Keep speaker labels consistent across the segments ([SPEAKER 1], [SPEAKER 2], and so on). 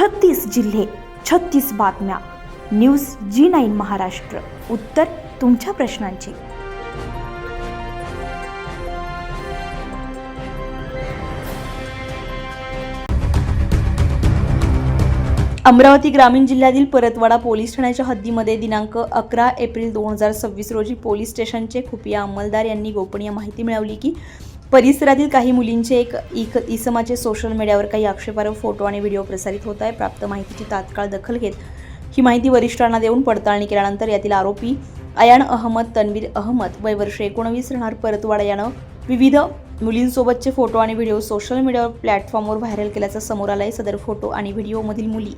[SPEAKER 1] 36 जिल्हे, 36 बातम्या. News G9 Maharashtra. उत्तर तुमच्या प्रश्नांची. अमरावती ग्रामीण जिल्ह्यातील परतवाडा पोलीस ठाण्याच्या हद्दीमध्ये दिनांक 11 एप्रिल 2026 रोजी पोलीस स्टेशनचे खुफिया अंमलदार यांनी गोपनीय माहिती मिळवली की परिसरातील काही मुलींचे एक इसमाचे सोशल मीडियावर काही आक्षेपार्ह फोटो आणि व्हिडिओ प्रसारित होत आहे. प्राप्त माहितीची तात्काळ दखल घेत ही माहिती वरिष्ठांना देऊन पडताळणी केल्यानंतर यातील आरोपी अयान अहमद तन्वीर अहमद वय वर्ष 19 राहणार परतवाडा यानं विविध मुलींसोबतचे फोटो आणि व्हिडिओ सोशल मीडिया प्लॅटफॉर्मवर व्हायरल केल्याचं समोर आलंय. सदर फोटो आणि व्हिडिओमधील मुली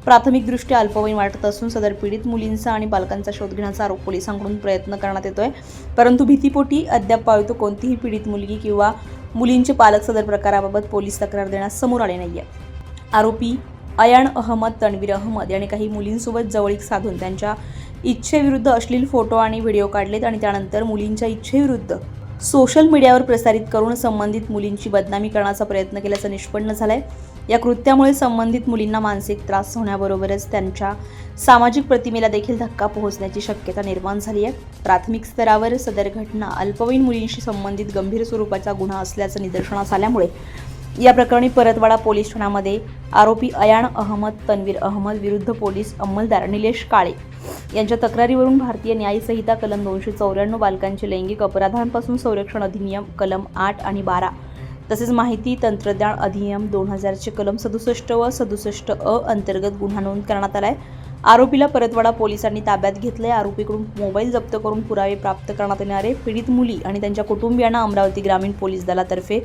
[SPEAKER 1] प्राथमिकदृष्ट्या अल्पवयीन वाटत असून सदर पीडित मुलींचा आणि बालकांचा शोध घेण्याचा आरोप पोलिसांकडून प्रयत्न करण्यात येतोय. परंतु भीतीपोटी अद्याप कोणतीही पीडित मुलगी किंवा मुलींचे पालक सदर प्रकाराबाबत पोलीस तक्रार देण्यास समोर आले नाहीये. आरोपी अयान अहमद तन्वीर अहमद याने काही मुलींसोबत जवळीक साधून त्यांच्या इच्छेविरुद्ध अश्लील फोटो आणि व्हिडिओ काढलेत आणि त्यानंतर मुलींच्या इच्छेविरुद्ध सोशल मीडियावर प्रसारित करून संबंधित मुलींची बदनामी करण्याचा प्रयत्न केल्याचं निष्पन्न झालंय. या कृत्यामुळे संबंधित मुलींना मानसिक त्रास होण्याबरोबरच त्यांच्या सामाजिक प्रतिमेला देखील धक्का पोहोचण्याची शक्यता निर्माण झाली आहे. प्राथमिक स्तरावर सदर घटना अल्पवयीन मुलींशी संबंधित गंभीर स्वरूपाचा गुन्हा असल्याचं निदर्शनास आल्यामुळे या प्रकरणी परतवाडा पोलीस ठाण्यामध्ये आरोपी अयान अहमद तन्वीर अहमद विरुद्ध पोलीस अंमलदार निलेश काळे यांच्या तक्रारीवरून भारतीय न्याय संहिता कलम 294 बालकांचे लैंगिक अपराधांपासून संरक्षण अधिनियम कलम 8 आणि 12 तसेच माहिती तंत्रज्ञान अधिनियम 2000 चे कलम 67 व 67 अ अंतर्गत गुन्हा नोंद करण्यात आलाय. आरोपीला परतवाडा पोलिसांनी ताब्यात घेतलंय. आरोपीकडून मोबाईल जप्त करून पुरावे प्राप्त करण्यात येणारे पीडित मुली आणि त्यांच्या कुटुंबियांना अमरावती ग्रामीण पोलीस दलातर्फे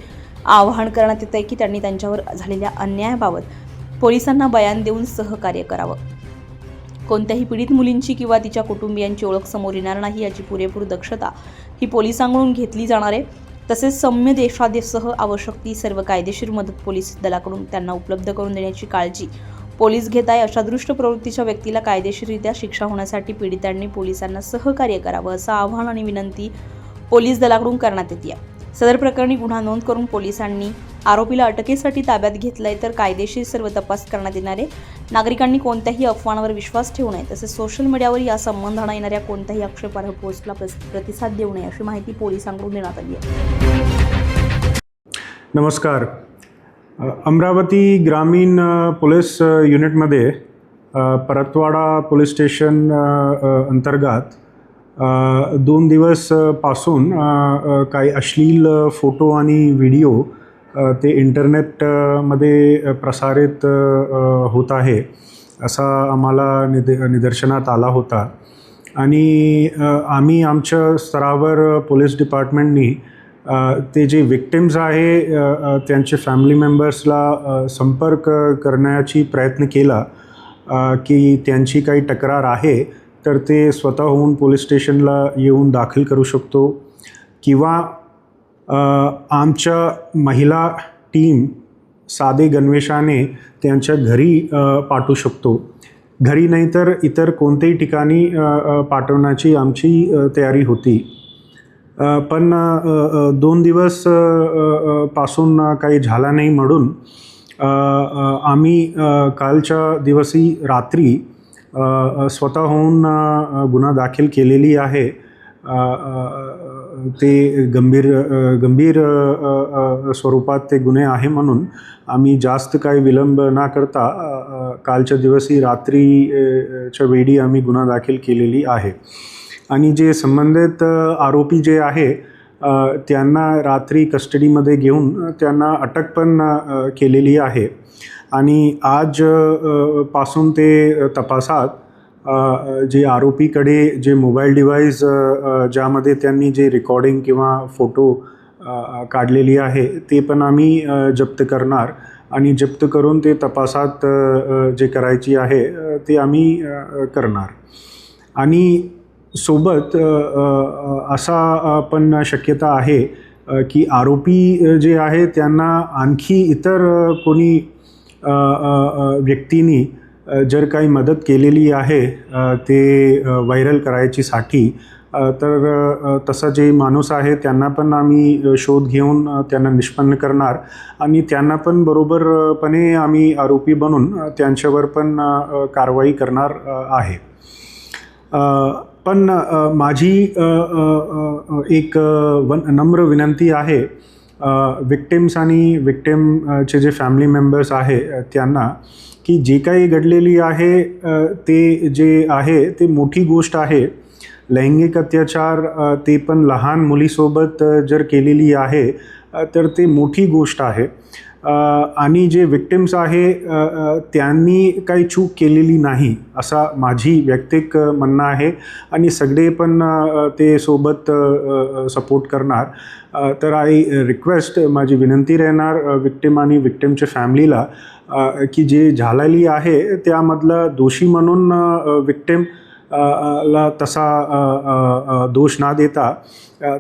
[SPEAKER 1] आवाहन करण्यात येत आहे की त्यांनी त्यांच्यावर झालेल्या अन्यायाबाबत पोलिसांना बयान देऊन सहकार्य करावं. कोणत्याही पीडित मुलींची किंवा तिच्या कुटुंबियांची ओळख समोर येणार नाही याची पुरेपूर दक्षता ही पोलिसांकडून घेतली जाणार आहे. तसेच सौम्य देशादेशसह आवश्यक ती सर्व कायदेशीर मदत पोलीस दलाकडून त्यांना उपलब्ध करून देण्याची काळजी पोलीस घेत आहे. अशा दृष्ट प्रवृत्तीच्या व्यक्तीला कायदेशीररित्या शिक्षा होण्यासाठी पीडितांनी पोलिसांना सहकार्य करावं असं आवाहन आणि विनंती पोलीस दलाकडून करण्यात येते. सदर प्रकरणी गुन्हा नोंद करून पोलिसांनी आरोपीला अटकेसाठी ताब्यात घेतलंय. तर कायदेशीर सर्व तपास करण्यात येणारे नागरिकांनी कोणत्याही अफवांवर विश्वास ठेवू नये. तसेच सोशल मीडियावर या संबंधाने येणाऱ्या कोणत्याही आक्षेपार्ह पोस्टला प्रतिसाद देऊ नये अशी माहिती पोलिसांकडून देण्यात आली आहे.
[SPEAKER 2] नमस्कार. अमरावती ग्रामीण पोलीस युनिटमध्ये परतवाडा पोलीस स्टेशन अंतर्गत 2 दिवस पासून काही अश्लील फोटो आणि व्हिडिओ ते इंटरनेटमध्ये प्रसारित होत आहे असा आम्हाला निदर्शनात आला होता आणि आम्ही आमच्या स्तरावर पोलीस डिपार्टमेंटनी ते जे विक्टिम्स आहे त्यांचे फॅमिली मेंबर्सला संपर्क करण्याची प्रयत्न केला की त्यांची काही तक्रार आहे तर ते स्वतःहून पोलीस स्टेशनला येऊन दाखल करू शकतो किंवा आमच्या महिला टीम साधे गणवेशाने त्यांच्या घरी पाठवू शकतो. घरी नाही तर इतर कोणत्याही ठिकाणी पाठवण्याची आमची तयारी होती. पण 2 दिवस पासून काही झाला नाही म्हणून आम्ही कालच्या दिवशी रात्री स्वतःहून गुन्हा दाखल केलेली आहे. ते गंभीर स्वरूपात ते गुन्हे आहे म्हणून आम्ही जास्त काही विलंब न करता कालच्या दिवशी रात्रीच्या वेळी आम्ही गुन्हा दाखल केलेली आहे. आणि जे संबंधित आरोपी जे आहे त्यांना रात्री कस्टडीमध्ये घेऊन त्यांना अटक पण केलेली आहे. आणि आज पासून ते तपासात जे आरोपीकडे जे मोबाईल डिव्हाइस ज्यामध्ये त्यांनी जे रेकॉर्डिंग किंवा फोटो काढलेली आहे ते पण आम्ही जप्त करणार आणि जप्त करून ते तपासात जे करायची आहे ते आम्ही करणार. आणि सोबत असा पण शक्यता आहे की आरोपी जे आहे त्यांना आणखी इतर कोणी व्यक्तींनी जर काही मदत केलेली आहे ते व्हायरल करायचीसाठी तर तसा जे माणूस आहे त्यांना पण आम्ही शोध घेऊन त्यांना निष्पन्न करणार आणि त्यांना पण बरोबरपणे आम्ही आरोपी बनून त्यांच्यावर पण कारवाई करणार आहे. पण माझी एक नम्र विनंती आहे विक्टिम्स आणि विक्टिमचे जे फॅमिली मेंबर्स आहे त्यांना, की जे काही घडलेली आहे ते जे आहे ते मोठी गोष्ट आहे. लैंगिक अत्याचार ते पण लहान मुलीसोबत जर केलेली आहे तर ते मोठी गोष्ट आहे. आणि जे विक्टिम्स आहे त्यांनी काही चूक केलेली नाही असा माझी वैयक्तिक म्हणणं आहे आणि सगळे पण ते सोबत सपोर्ट करणार. तर आय रिक्वेस्ट, माझी विनंती राहणार विक्टिम आणि विक्टिमच्या फॅमिलीला की जे झालेली आहे त्यामधला दोषी म्हणून विक्टिम ला तसा दोष ना देता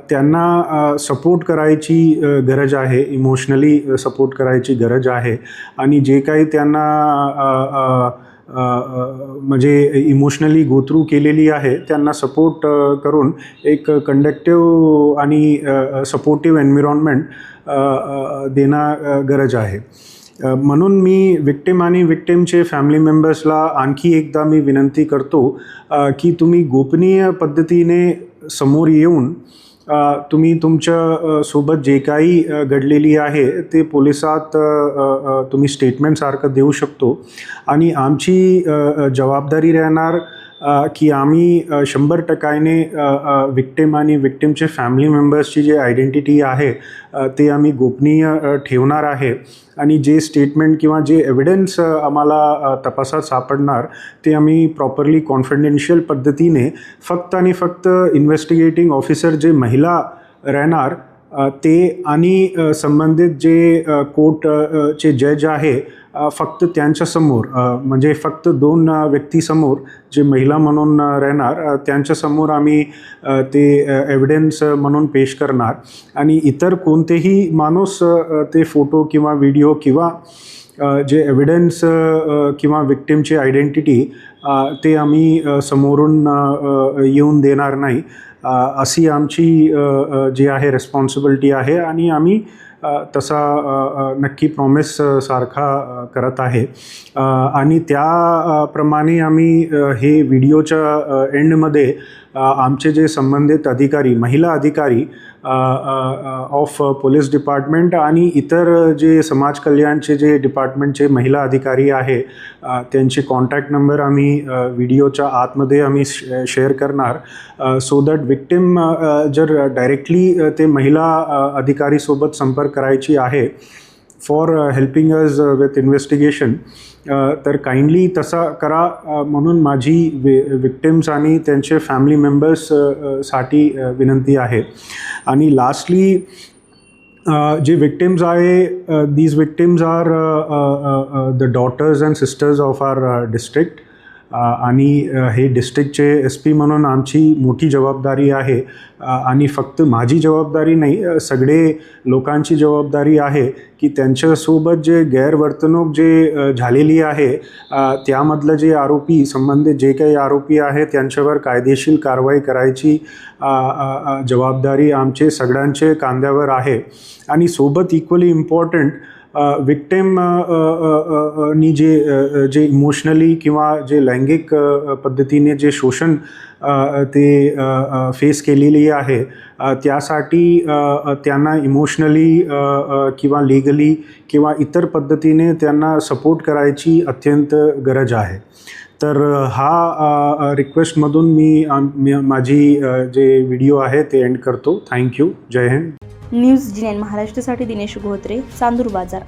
[SPEAKER 2] त्यांना सपोर्ट करायची गरज आहे, इमोशनली सपोर्ट करायची गरज आहे. आणि जे काही त्यांना म्हणजे इमोशनली गो थ्रू केलेली आहे त्यांना सपोर्ट करून एक कंडक्टिव्ह आणि सपोर्टिव्ह एन्व्हायरमेंट देणं गरज आहे. म्हणून मी विक्टिम आणि विक्टिमचे फॅमिली मेंबर्सला आणखी एकदा मी विनंती करतो की तुम्ही गोपनीय पद्धतीने समोर येऊन तुम्ही तुमच्या सोबत जे काही घडलेली आहे ते पोलिसात तुम्ही स्टेटमेंटसारखं देऊ शकतो. आणि आमची जबाबदारी राहणार की आम्ही 100% विक्टिम आणि विक्टिमचे फॅमिली मेंबर्सची जे आयडेंटिटी आहे ते आम्ही गोपनीय ठेवणार आहे. आणि जे स्टेटमेंट किंवा जे एव्हिडन्स आम्हाला तपासात सापडणार ते आम्ही प्रॉपरली कॉन्फिडेन्शियल पद्धतीने फक्त आणि फक्त इन्व्हेस्टिगेटिंग ऑफिसर जे महिला राहणार ते आणि संबंधित जे कोर्टचे जज आहे फक्त त्यांच्यासमोर, म्हणजे फक्त 2 व्यक्तीसमोर जे महिला म्हणून राहणार त्यांच्यासमोर आम्ही ते एव्हिडन्स म्हणून पेश करणार. आणि इतर कोणतेही माणूस ते फोटो किंवा व्हिडिओ किंवा जे एव्हिडन्स किंवा विक्टिमची आयडेंटिटी ते आम्ही समोरून येऊन देणार नाही. अशी आमची जी आहे रिस्पॉन्सिबिलिटी आहे आणि आम्ही तसा नक्की प्रॉमिस सारखा करत आहे. आणि त्याप्रमाणे आम्ही हे व्हिडिओच्या एंडमध्ये आमचे जे संबंधित अधिकारी, महिला अधिकारी ऑफ पोलीस डिपार्टमेंट आणि इतर जे समाज कल्याणचे जे डिपार्टमेंटचे महिला अधिकारी आहे त्यांचे कॉन्टॅक्ट नंबर आम्ही व्हिडिओच्या आतमध्ये आम्ही शेअर करणार. सो दॅट विक्टिम जर डायरेक्टली ते महिला अधिकारीसोबत संपर्क करायची आहे for helping us with investigation तर काइंडली तसा करा म्हणून माझी विक्टिम्स आणि त्यांचे फॅमिली मेंबर्स साठी विनंती आहे. आणि लास्टली जे विक्टिम्स आहे, these victims are the daughters and sisters of our district. आणि हे डिस्ट्रिक्टचे SP म्हणून आमची मोठी जबाबदारी आहे. आणि फक्त माझी जबाबदारी नाही, सगळे लोकांची जबाबदारी आहे की त्यांच्यासोबत जे गैरवर्तणूक जे झालेली आहे त्यामधलं जे आरोपी, संबंधित जे काही आरोपी आहे त्यांच्यावर कायदेशीर कारवाई करायची जबाबदारी आमचे सगळ्यांचे खांद्यावर आहे. आणि सोबत इक्वली इम्पॉर्टंट विक्टिम नी जे इमोशनली किंवा जे लैंगिक पद्धतीने जे शोषण ते फेस केलेली आहे त्यासाठी त्यांना इमोशनली किंवा लीगली किंवा इतर पद्धतीने त्यांना सपोर्ट करायची अत्यंत गरज आहे. तर हा रिक्वेस्टमधून मी माझी जे व्हिडिओ आहे ते एंड करतो. थँक्यू. जय हिंद.
[SPEAKER 1] न्यूज GN महाराष्ट्रासाठी दिनेश गोत्रे, चांदूर बाजार.